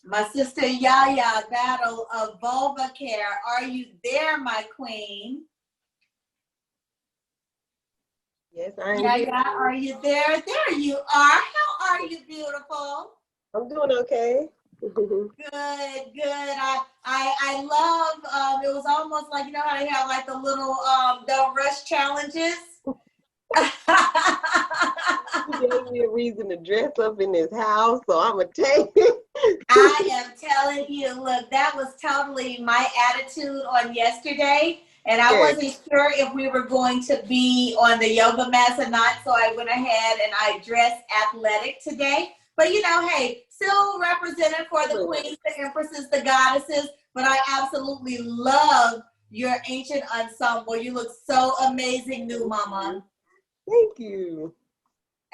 My sister Yaya, Battle of Vulvacare. Are you there, my queen? Yes, I am Yaya, here. are you there? There you are. How are you, beautiful? I'm doing okay. Good, good. I love. It was almost like, you know how they have like the little don't rush challenges. You gave me a reason to dress up in this house, so I'm gonna take it. I am telling you, look, that was totally my attitude on yesterday. And I Yes. wasn't sure if we were going to be on the yoga mats or not. So I went ahead and I dressed athletic today. But you know, hey, still represented for the queens, the empresses, the goddesses. But I absolutely love your ancient ensemble. You look so amazing, new mama. Thank you.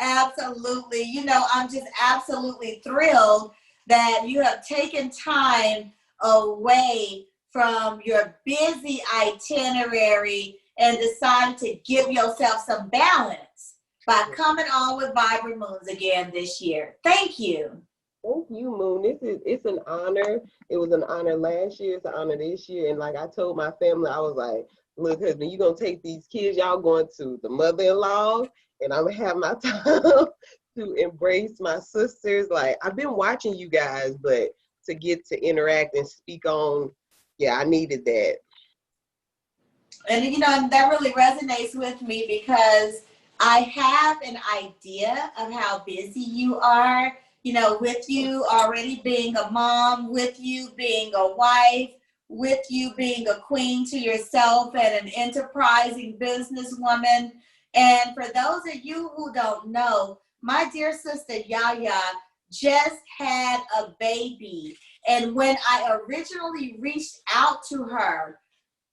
Absolutely. You know, I'm just absolutely thrilled that you have taken time away from your busy itinerary and decided to give yourself some balance by coming on with Vibrant Moons again this year. Thank you. Thank you, Moon. It's an honor. It was an honor last year. It's an honor this year. And like I told my family, I was like, look, husband, you're gonna take these kids, y'all going to the mother-in-law, and I'm gonna have my time to embrace my sisters. Like I've been watching you guys, but to get to interact and speak on, yeah, I needed that. And you know, that really resonates with me because I have an idea of how busy you are, you know, with you already being a mom, with you being a wife, with you being a queen to yourself and an enterprising businesswoman. And for those of you who don't know, my dear sister Yaya just had a baby. And when I originally reached out to her,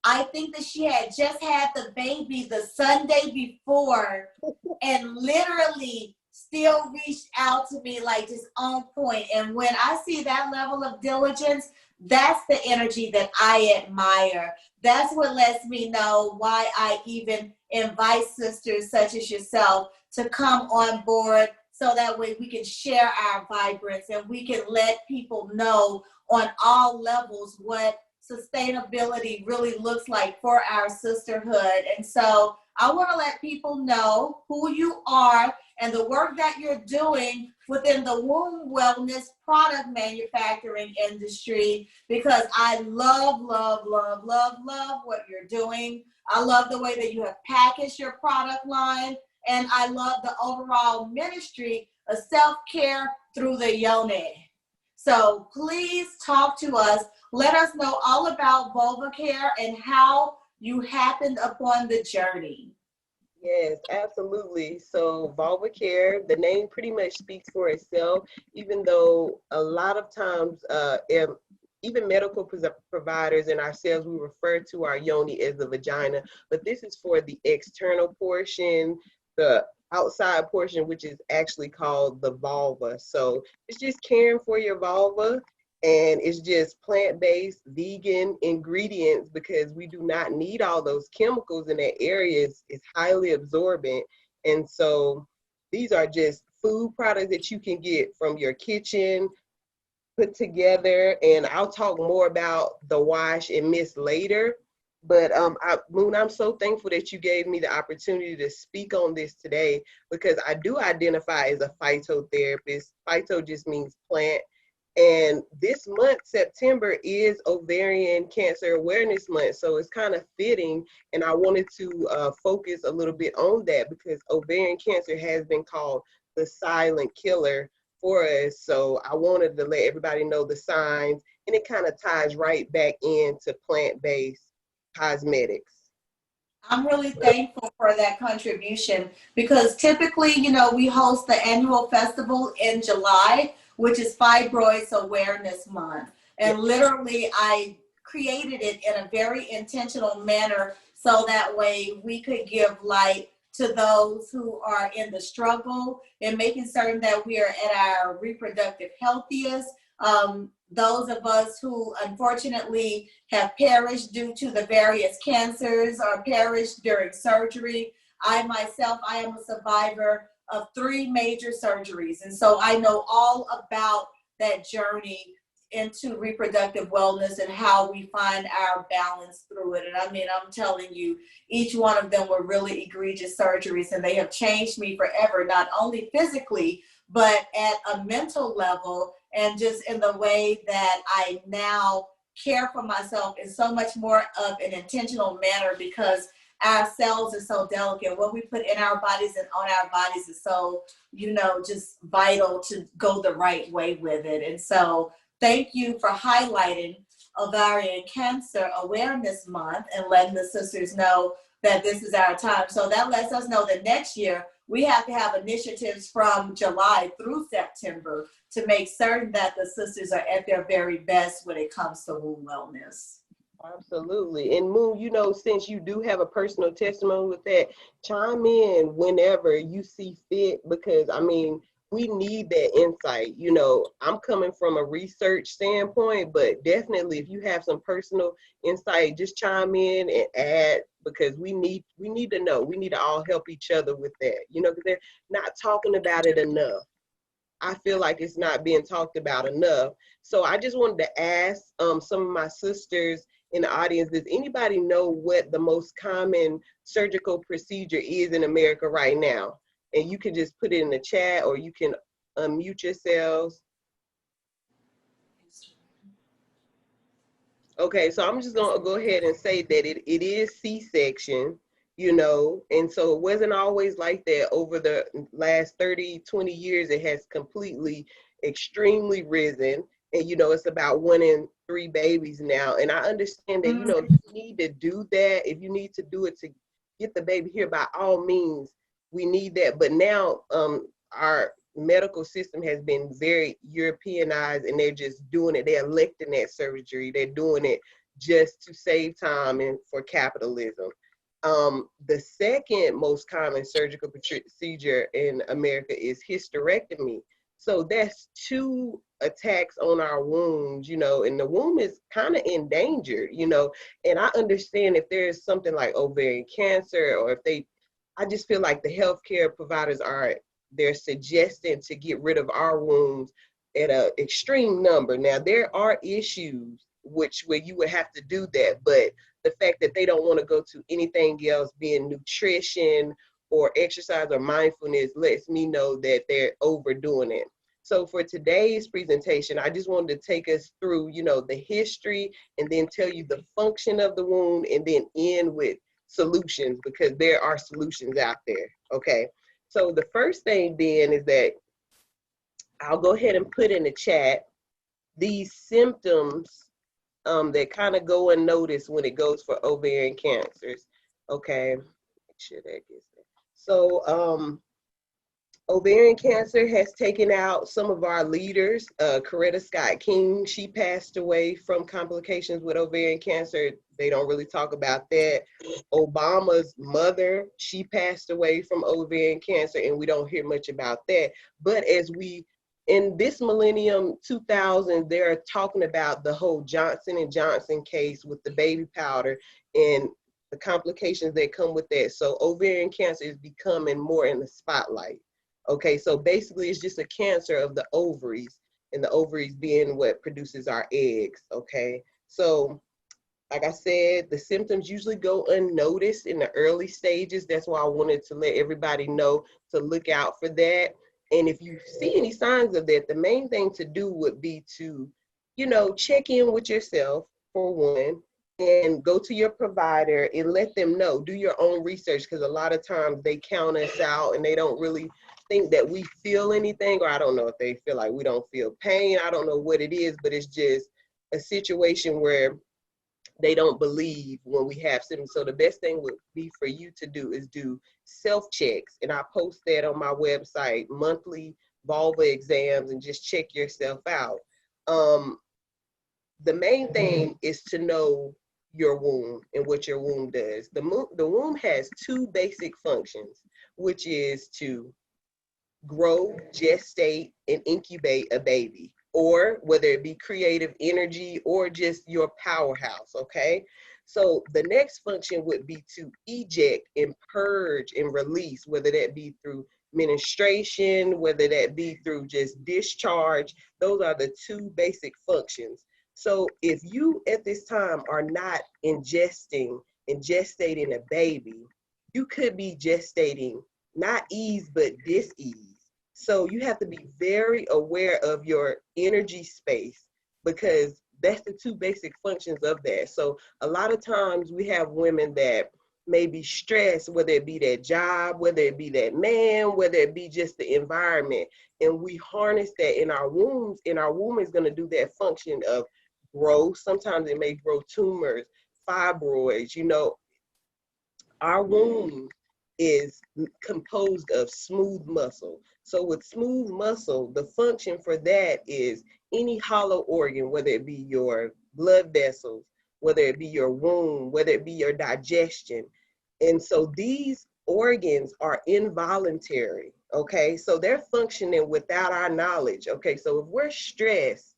I think that she had just had the baby the Sunday before and literally still reached out to me like just on point. And when I see that level of diligence, that's the energy that I admire. That's what lets me know why I even invite sisters such as yourself to come on board so that way we can share our vibrance and we can let people know on all levels what sustainability really looks like for our sisterhood. And so I want to let people know who you are and the work that you're doing within the womb wellness product manufacturing industry, because I love, love, love, love, love what you're doing. I love the way that you have packaged your product line, and I love the overall ministry of self-care through the yoni. So please talk to us. Let us know all about Vulvacare and how you happened upon the journey. Yes, absolutely. So Vulvacare, the name pretty much speaks for itself, even though a lot of times, even medical providers and ourselves, we refer to our yoni as the vagina, but this is for the external portion, the outside portion, which is actually called the vulva. So it's just caring for your vulva, and it's just plant-based vegan ingredients because we do not need all those chemicals in that area. It's highly absorbent. And so these are just food products that you can get from your kitchen, put together. And I'll talk more about the wash and mist later. But Moon, I'm so thankful that you gave me the opportunity to speak on this today, because I do identify as a phytotherapist. Phyto just means plant. And this month, September, is Ovarian Cancer Awareness Month. So it's kind of fitting. And I wanted to focus a little bit on that because ovarian cancer has been called the silent killer for us. So I wanted to let everybody know the signs. And it kind of ties right back into plant-based cosmetics. I'm really thankful for that contribution because typically, you know, we host the annual festival in July, which is Fibroids Awareness Month. And literally, I created it in a very intentional manner so that way we could give light to those who are in the struggle and making certain that we are at our reproductive healthiest. Those of us who unfortunately have perished due to the various cancers or perished during surgery. I myself, I am a survivor of 3 major surgeries. And so I know all about that journey into reproductive wellness and how we find our balance through it. And I mean, I'm telling you, each one of them were really egregious surgeries, and they have changed me forever, not only physically, but at a mental level, and just in the way that I now care for myself in so much more of an intentional manner, because our cells are so delicate. What we put in our bodies and on our bodies is so, just vital to go the right way with it. And so thank you for highlighting Ovarian Cancer Awareness Month and letting the sisters know that this is our time. So that lets us know that next year we have to have initiatives from July through September to make certain that the sisters are at their very best when it comes to womb wellness. Absolutely. And Moon, since you do have a personal testimony with that, chime in whenever you see fit, because I mean, we need that insight. I'm coming from a research standpoint, but definitely if you have some personal insight, just chime in and add, because we need to know. We need to all help each other with that, because they're not talking about it enough. I feel like it's not being talked about enough. So I just wanted to ask some of my sisters in the audience, does anybody know what the most common surgical procedure is in America right now? And you can just put it in the chat, or you can unmute yourselves. Okay, so I'm just gonna go ahead and say that it is C-section, and so it wasn't always like that. Over the last 30, 20 years, it has completely, extremely risen. And, it's about 1 in 3 babies now. And I understand that, if you need to do that, if you need to do it to get the baby here, by all means, we need that. But now our medical system has been very Europeanized, and they're just doing it. They're electing that surgery. They're doing it just to save time and for capitalism. The second most common surgical procedure in America is hysterectomy. So that's 2 attacks on our wombs, and the womb is kind of endangered, and I understand if there is something like ovarian cancer, or if I just feel like the healthcare providers they're suggesting to get rid of our wombs at an extreme number. Now, there are issues where you would have to do that, but the fact that they don't want to go to anything else, being nutrition or exercise or mindfulness, lets me know that they're overdoing it. So for today's presentation, I just wanted to take us through, the history, and then tell you the function of the womb, and then end with solutions, because there are solutions out there, okay? So the first thing then is that I'll go ahead and put in the chat these symptoms that kind of go unnoticed when it goes for ovarian cancers. Okay, make sure that gets there. So ovarian cancer has taken out some of our leaders. Coretta Scott King, she passed away from complications with ovarian cancer. They don't really talk about that. Obama's mother, she passed away from ovarian cancer, and we don't hear much about that. But in this millennium, 2000, they're talking about the whole Johnson & Johnson case with the baby powder and the complications that come with that. So ovarian cancer is becoming more in the spotlight. Okay, so basically it's just a cancer of the ovaries, and the ovaries being what produces our eggs, okay? So, like I said, the symptoms usually go unnoticed in the early stages. That's why I wanted to let everybody know to look out for that. And if you see any signs of that, the main thing to do would be to, check in with yourself, for one, and go to your provider and let them know. Do your own research, because a lot of times they count us out and they don't really think that we feel anything, or I don't know if they feel like we don't feel pain. I don't know what it is, but it's just a situation where they don't believe when we have symptoms. So the best thing would be for you to do is do self-checks. And I post that on my website, monthly vulva exams, and just check yourself out. The main thing is to know your womb and what your womb does. The womb has 2 basic functions, which is to grow, gestate, and incubate a baby, or whether it be creative energy or just your powerhouse, okay? So the next function would be to eject and purge and release, whether that be through menstruation, whether that be through just discharge. Those are the two basic functions. So if you at this time are not ingesting and gestating a baby, you could be gestating not ease, but dis-ease. So you have to be very aware of your energy space, because that's the two basic functions of that. So a lot of times we have women that may be stressed, whether it be that job, whether it be that man, whether it be just the environment. And we harness that in our wombs, and our womb is going to do that function of growth. Sometimes it may grow tumors, fibroids. Our womb is composed of smooth muscle. So with smooth muscle, the function for that is any hollow organ, whether it be your blood vessels, whether it be your womb, whether it be your digestion. And so these organs are involuntary, okay? So they're functioning without our knowledge, okay? So if we're stressed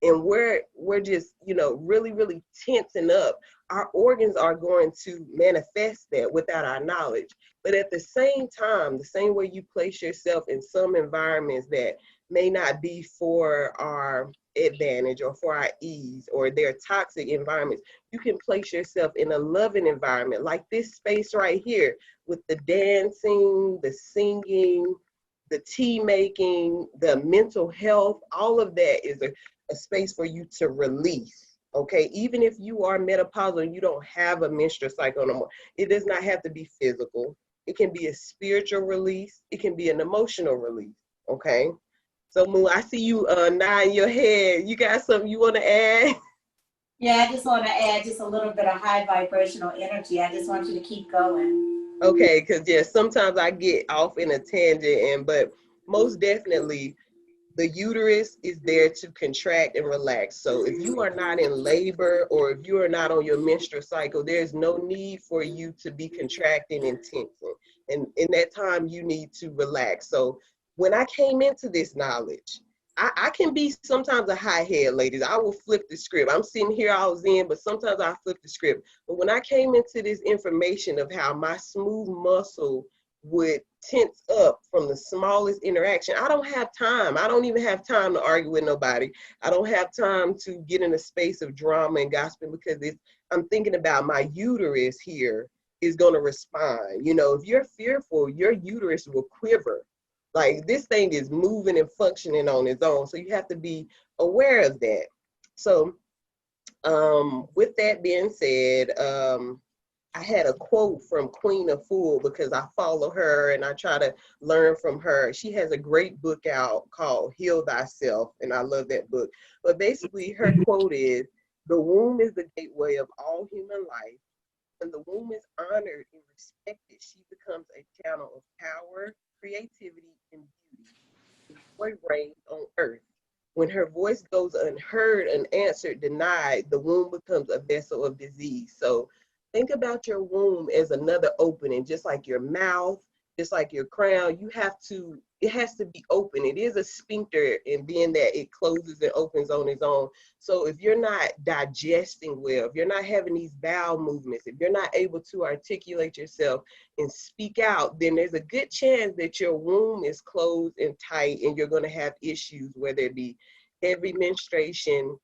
and we're just, really tensing up, our organs are going to manifest that without our knowledge. But at the same time, the same way you place yourself in some environments that may not be for our advantage or for our ease, or they're toxic environments, you can place yourself in a loving environment like this space right here, with the dancing, the singing, the tea making, the mental health. All of that is a space for you to release. Okay, even if you are menopausal and you don't have a menstrual cycle no more, it does not have to be physical. It can be a spiritual release. It can be an emotional release. Okay, so Moo, I see you nodding your head. You got something you want to add? Yeah, I just want to add just a little bit of high vibrational energy. I just want you to keep going. Okay, because sometimes I get off in a tangent, but most definitely the uterus is there to contract and relax. So if you are not in labor, or if you are not on your menstrual cycle, there's no need for you to be contracting and tensing. And in that time, you need to relax. So when I came into this knowledge, I can be sometimes a high head, ladies. I will flip the script. I'm sitting here, I was in, but sometimes I flip the script. But when I came into this information of how my smooth muscle would tense up from the smallest interaction, I don't have time. I don't even have time to argue with nobody. I don't have time to get in a space of drama and gossiping, because I'm thinking about my uterus here is going to respond. If you're fearful, your uterus will quiver. Like, this thing is moving and functioning on its own. So you have to be aware of that. So with that being said, I had a quote from Queen of Fool, because I follow her and I try to learn from her. She has a great book out called Heal Thyself, and I love that book. But basically, her quote is, "The womb is the gateway of all human life. When the womb is honored and respected, she becomes a channel of power, creativity, and beauty. Joy reigns on earth. When her voice goes unheard, unanswered, denied, the womb becomes a vessel of disease." So think about your womb as another opening, just like your mouth, just like your crown. It has to be open. It is a sphincter, and being that it closes and opens on its own. So if you're not digesting well, if you're not having these bowel movements, if you're not able to articulate yourself and speak out, then there's a good chance that your womb is closed and tight, and you're going to have issues, whether it be heavy menstruation,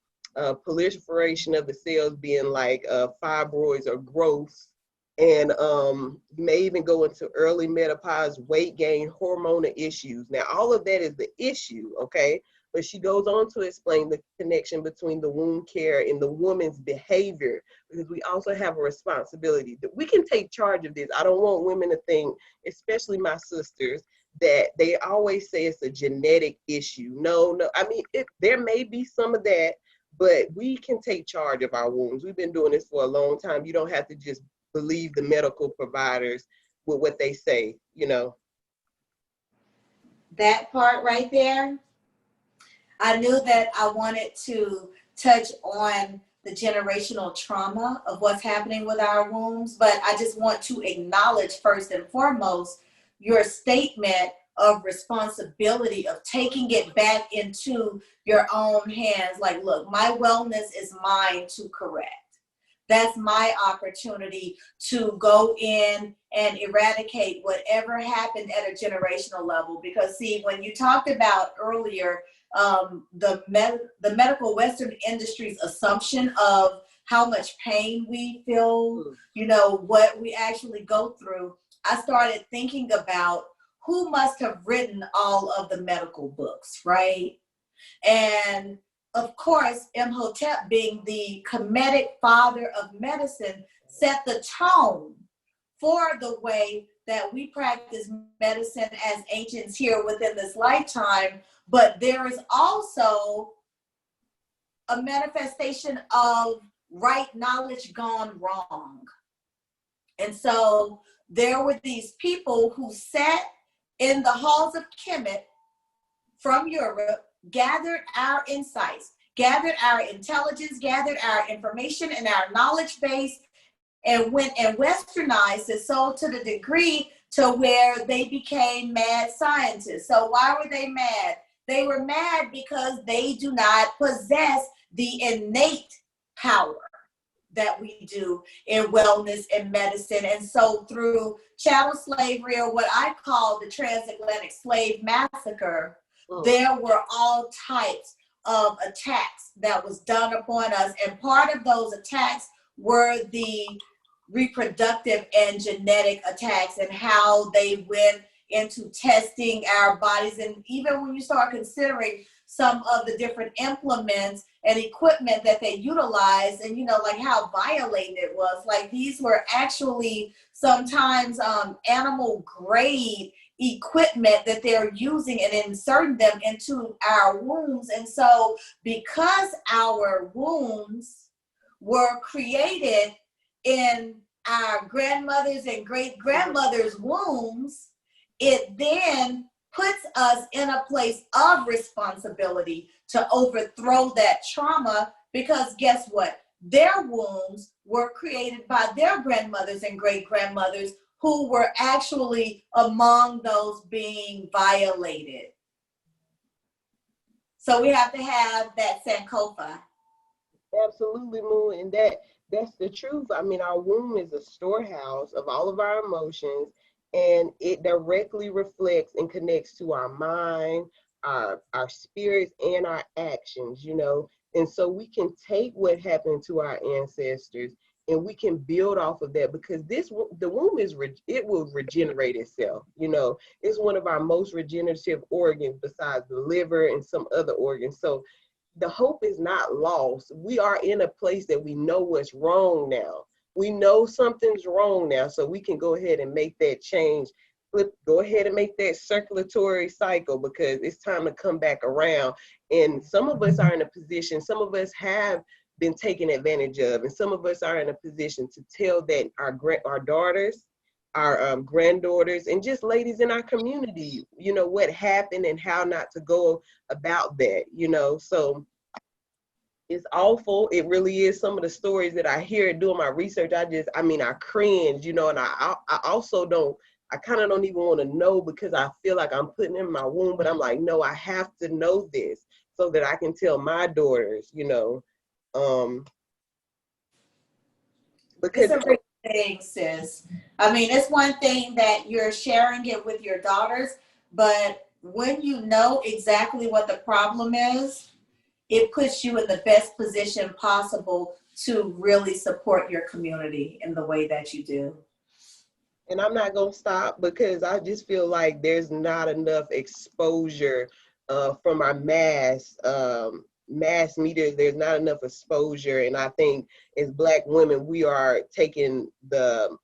proliferation of the cells being like fibroids or growths, and may even go into early menopause, weight gain, hormonal issues. Now, all of that is the issue, okay? But she goes on to explain the connection between the womb care and the woman's behavior, because we also have a responsibility that we can take charge of this. I don't want women to think, especially my sisters, that they always say it's a genetic issue. No, I mean, there may be some of that, but we can take charge of our wombs. We've been doing this for a long time. You don't have to just believe the medical providers with what they say. That part right there, I knew that I wanted to touch on the generational trauma of what's happening with our wombs, but I just want to acknowledge first and foremost your statement of responsibility of taking it back into your own hands. Like, look, my wellness is mine to correct. that's my opportunity to go in and eradicate whatever happened at a generational level. Because see, when you talked about earlier, the medical Western industry's assumption of how much pain we feel, you know, what we actually go through, I started thinking about who must have written all of the medical books, right? And of course, Imhotep, being the Kemetic father of medicine, set the tone for the way that we practice medicine as ancients here within this lifetime. But there is also a manifestation of right knowledge gone wrong. And so there were these people who sat in the halls of Kemet from Europe, gathered our insights, gathered our intelligence, gathered our information and our knowledge base, and went and westernized it so to the degree to where they became mad scientists. So why were they mad? They were mad because they do not possess the innate power that we do in wellness and medicine. And so through chattel slavery, or what I call the transatlantic slave massacre, there were all types of attacks that was done upon us. And part of those attacks were the reproductive and genetic attacks, and how they went into testing our bodies. And even when you start considering some of the different implements and equipment that they utilized, and you know, like how violated it was, like these were actually sometimes animal grade equipment that they're using and inserting them into our wombs. And so because our wombs were created in our grandmothers and great grandmothers' wombs, it then puts us in a place of responsibility to overthrow that trauma, because guess what? Their wombs were created by their grandmothers and great grandmothers who were actually among those being violated. So we have to have that Sankofa. Absolutely, Moon, and that's the truth. I mean, our womb is a storehouse of all of our emotions, and it directly reflects and connects to our mind, our spirits, and our actions, you know. And so we can take what happened to our ancestors and we can build off of that, because the womb it will regenerate itself, you know. It's one of our most regenerative organs besides the liver and some other organs. So the hope is not lost. We are in a place that we know what's wrong now. We know something's wrong now, so we can go ahead and make that change. Go ahead and make that circulatory cycle, because it's time to come back around. And some of us are in a position, some of us have been taken advantage of, and some of us are in a position to tell that our daughters, our granddaughters, and just ladies in our community, you know, what happened and how not to go about that, you know. So it's awful. It really is. Some of the stories that I hear doing my research, I cringe, you know. And I also I kind of don't even want to know, because I feel like I'm putting in my womb, but I'm like, no, I have to know this so that I can tell my daughters, you know. Because it's a real thing, sis. I mean, it's one thing that you're sharing it with your daughters, but when you know exactly what the problem is, it puts you in the best position possible to really support your community in the way that you do. And I'm not going to stop, because I just feel like there's not enough exposure from our mass media. There's not enough exposure. And I think as Black women, we are taking the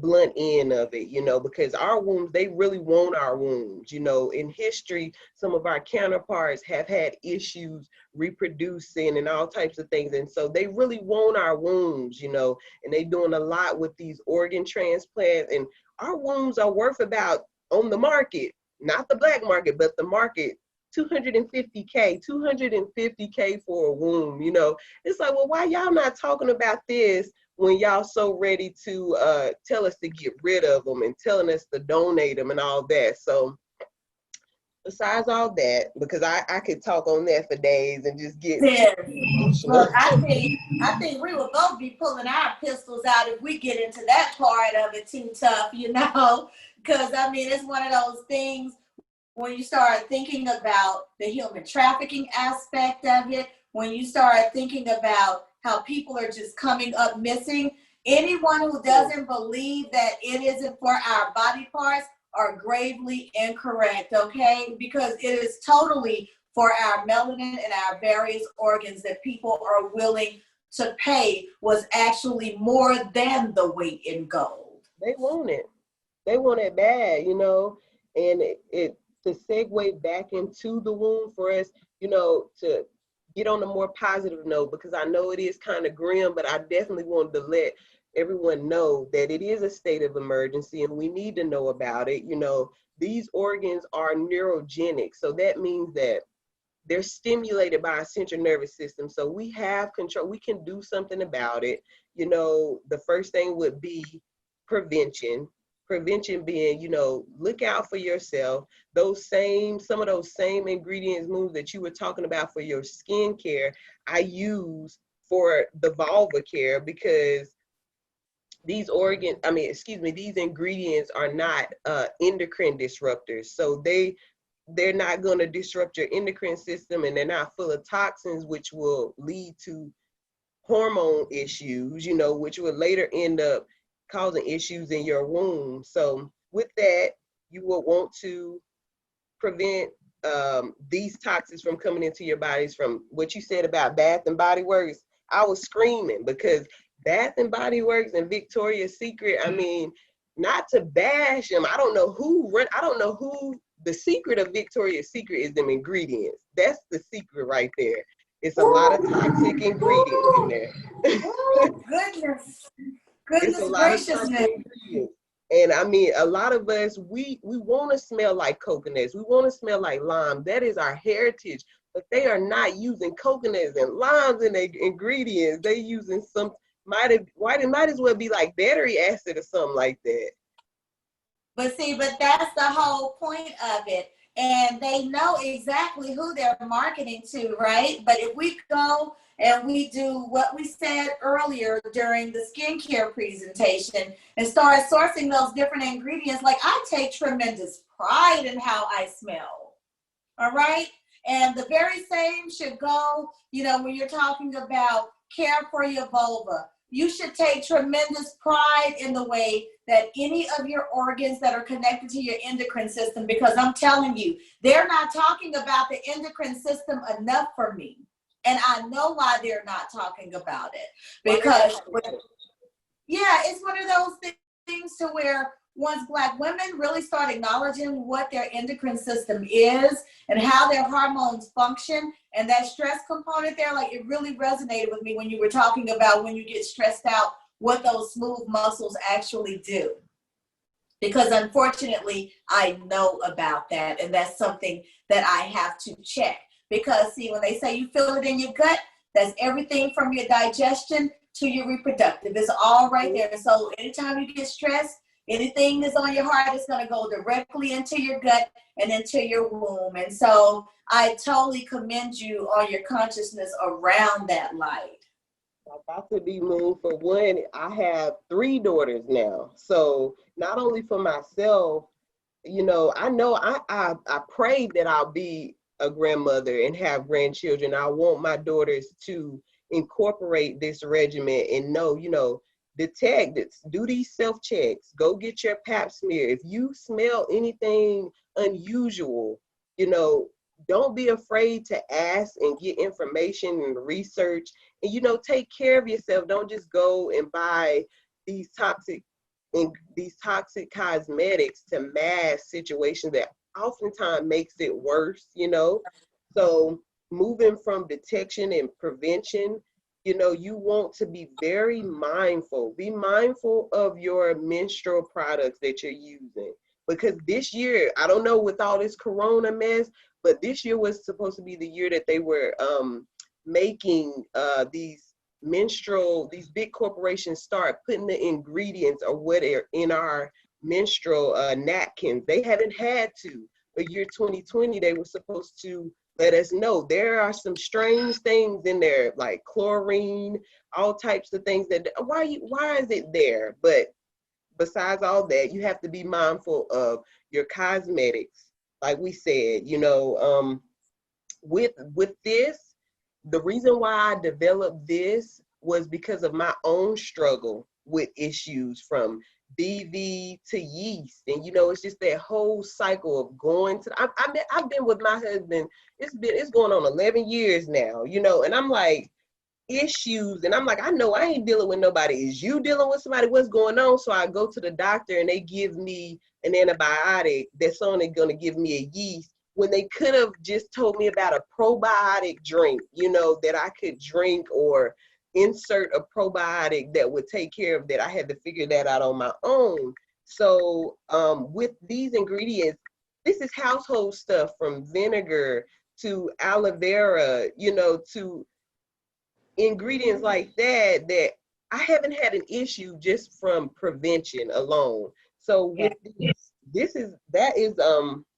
blunt end of it, you know, because our wombs, they really want our wombs. You know, in history, some of our counterparts have had issues reproducing and all types of things. And so they really want our wombs, you know, and they doing a lot with these organ transplants. And our wombs are worth about, on the market, not the black market, but the market, $250K for a womb, you know. It's like, well, why y'all not talking about this when y'all so ready to tell us to get rid of them and telling us to donate them and all that? So besides all that, because I could talk on that for days and just get Sis, emotional. look, I think we will both be pulling our pistols out if we get into that part of it too tough, you know? Because I mean, it's one of those things when you start thinking about the human trafficking aspect of it, when you start thinking about how people are just coming up missing, anyone who doesn't believe that it isn't for our body parts are gravely incorrect, okay? Because it is totally for our melanin and our various organs that people are willing to pay was actually more than the weight in gold. They want it. They want it bad, you know, and it to segue back into the womb for us, you know, to get on a more positive note, because I know it is kind of grim, but I definitely wanted to let everyone know that it is a state of emergency and we need to know about it. You know, these organs are neurogenic, so that means that they're stimulated by our central nervous system. So we have control, we can do something about it. You know, the first thing would be prevention. Prevention being, you know, look out for yourself. Some of those same ingredients, moves that you were talking about for your skincare, I use for the Vulvacare, because these ingredients are not endocrine disruptors. So they're not going to disrupt your endocrine system, and they're not full of toxins, which will lead to hormone issues, you know, which will later end up causing issues in your womb. So with that, you will want to prevent these toxins from coming into your bodies. From what you said about Bath and Body Works, I was screaming because Bath and Body Works and Victoria's Secret, I mean, not to bash them, I don't know who the secret of Victoria's Secret is them ingredients. That's the secret right there. It's a lot of toxic ingredients in there. Oh, goodness. It's a Goodness lot of toxic graciousness. ingredients. And I mean, a lot of us, we want to smell like coconuts. We want to smell like lime. That is our heritage. But they are not using coconuts and limes in their ingredients. They using might as well be like battery acid or something like that. But that's the whole point of it. And they know exactly who they're marketing to, right? But if we go and we do what we said earlier during the skincare presentation and start sourcing those different ingredients, like I take tremendous pride in how I smell. All right. And the very same should go, you know, when you're talking about care for your vulva. You should take tremendous pride in the way that any of your organs that are connected to your endocrine system, because I'm telling you, they're not talking about the endocrine system enough for me. And I know why they're not talking about it. Because, yeah, it's one of those things to where once Black women really start acknowledging what their endocrine system is and how their hormones function, and that stress component there, like it really resonated with me when you were talking about when you get stressed out, what those smooth muscles actually do. Because unfortunately, I know about that, and that's something that I have to check. Because see, when they say you feel it in your gut, that's everything from your digestion to your reproductive. It's all right there. So anytime you get stressed, anything that's on your heart is going to go directly into your gut and into your womb. And so I totally commend you on your consciousness around that light. About to be moved. For one, I have 3 daughters now. So not only for myself, you know I pray that I'll be a grandmother and have grandchildren. I want my daughters to incorporate this regimen and know, you know, detect it, do these self-checks, go get your pap smear. If you smell anything unusual, you know, don't be afraid to ask and get information and research, and, you know, take care of yourself. Don't just go and buy these toxic cosmetics to mask situations that oftentimes makes it worse, you know. So moving from detection and prevention, you know, you want to be very mindful. Be mindful of your menstrual products that you're using. Because this year, I don't know, with all this corona mess, but this year was supposed to be the year that they were making these big corporations start putting the ingredients or what are in our menstrual napkins. They haven't had to, a year 2020, they were supposed to let us know there are some strange things in there, like chlorine, all types of things that, why is it there? But besides all that, you have to be mindful of your cosmetics. Like we said, with this, the reason why I developed this was because of my own struggle with issues from BV to yeast, and it's just that whole cycle of going to. I've been with my husband. It's going on 11 years now, and I'm like, issues, and I'm like, I know I ain't dealing with nobody. Is you dealing with somebody? What's going on? So I go to the doctor and they give me an antibiotic that's only going to give me a yeast, when they could have just told me about a probiotic drink, that I could drink, or insert a probiotic that would take care of that. I had to figure that out on my own. So with these ingredients, this is household stuff, from vinegar to aloe vera, to ingredients like that I haven't had an issue just from prevention alone. So with that is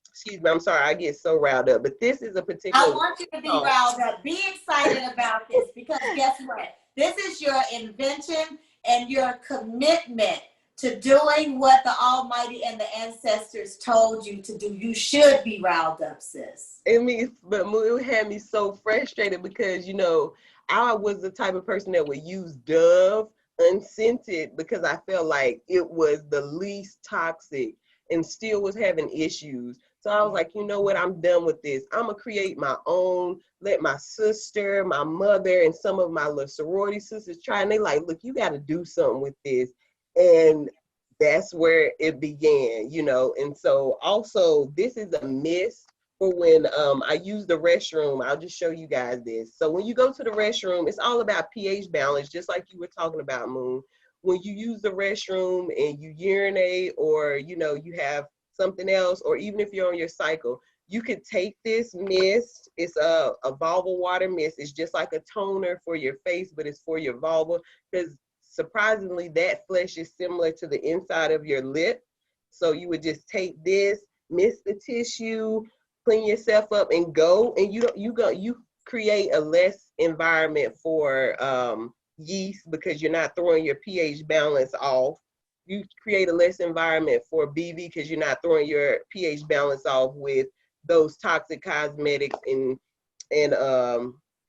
excuse me, I'm sorry, I get so riled up, but this is a I particular want you to be riled up. Be excited about this, because guess what? This is your invention and your commitment to doing what the Almighty and the ancestors told you to do. You should be riled up, sis. But it had me so frustrated because, I was the type of person that would use Dove unscented because I felt like it was the least toxic, and still was having issues. So I was like, you know what? I'm done with this. I'm going to create my own, let my sister, my mother, and some of my little sorority sisters try. And they like, look, you got to do something with this. And that's where it began, And so also, this is a miss for when I use the restroom. I'll just show you guys this. So when you go to the restroom, it's all about pH balance, just like you were talking about, Moon. When you use the restroom and you urinate, or, you have something else, or even if you're on your cycle, you could take this mist. It's a vulva water mist. It's just like a toner for your face, but it's for your vulva, because surprisingly, that flesh is similar to the inside of your lip. So you would just take this, mist the tissue, clean yourself up, and go. And you create a less environment for yeast, because you're not throwing your pH balance off. You create a less environment for BV because you're not throwing your pH balance off with those toxic cosmetics and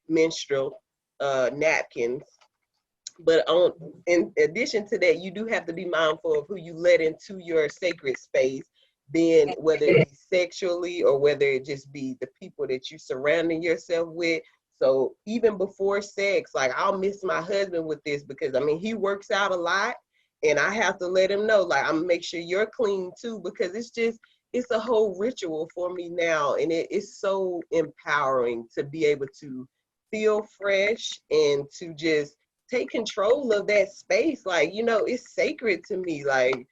menstrual napkins. But in addition to that, you do have to be mindful of who you let into your sacred space, being whether it be sexually or whether it just be the people that you're surrounding yourself with. So even before sex, like, I'll miss my husband with this, because he works out a lot, and I have to let him know, like, I'm gonna make sure you're clean too, because it's a whole ritual for me now, and it is so empowering to be able to feel fresh and to just take control of that space. Like, it's sacred to me, like,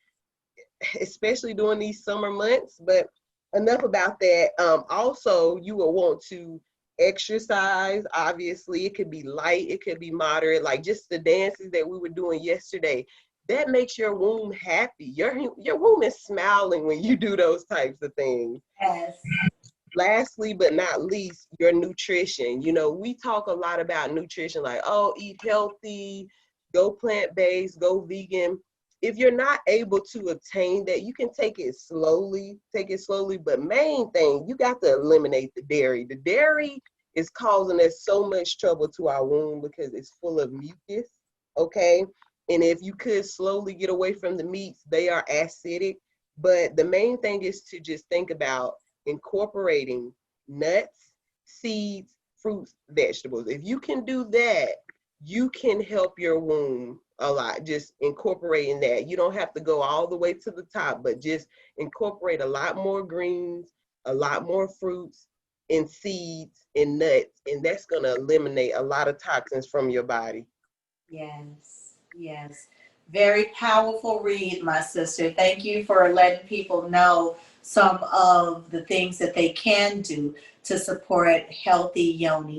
especially during these summer months. But enough about that. Also, you will want to exercise. Obviously, it could be light, it could be moderate, like just the dances that we were doing yesterday. That makes your womb happy. Your womb is smiling when you do those types of things. Yes. Lastly, but not least, your nutrition. We talk a lot about nutrition, like, oh, eat healthy, go plant-based, go vegan. If you're not able to obtain that, you can take it slowly, but main thing, you got to eliminate the dairy. The dairy is causing us so much trouble to our womb because it's full of mucus, okay? And if you could slowly get away from the meats, they are acidic. But the main thing is to just think about incorporating nuts, seeds, fruits, vegetables. If you can do that, you can help your womb a lot, just incorporating that. You don't have to go all the way to the top, but just incorporate a lot more greens, a lot more fruits and seeds and nuts, and that's going to eliminate a lot of toxins from your body. Yes. Very powerful read, my sister. Thank you for letting people know some of the things that they can do to support healthy yoni.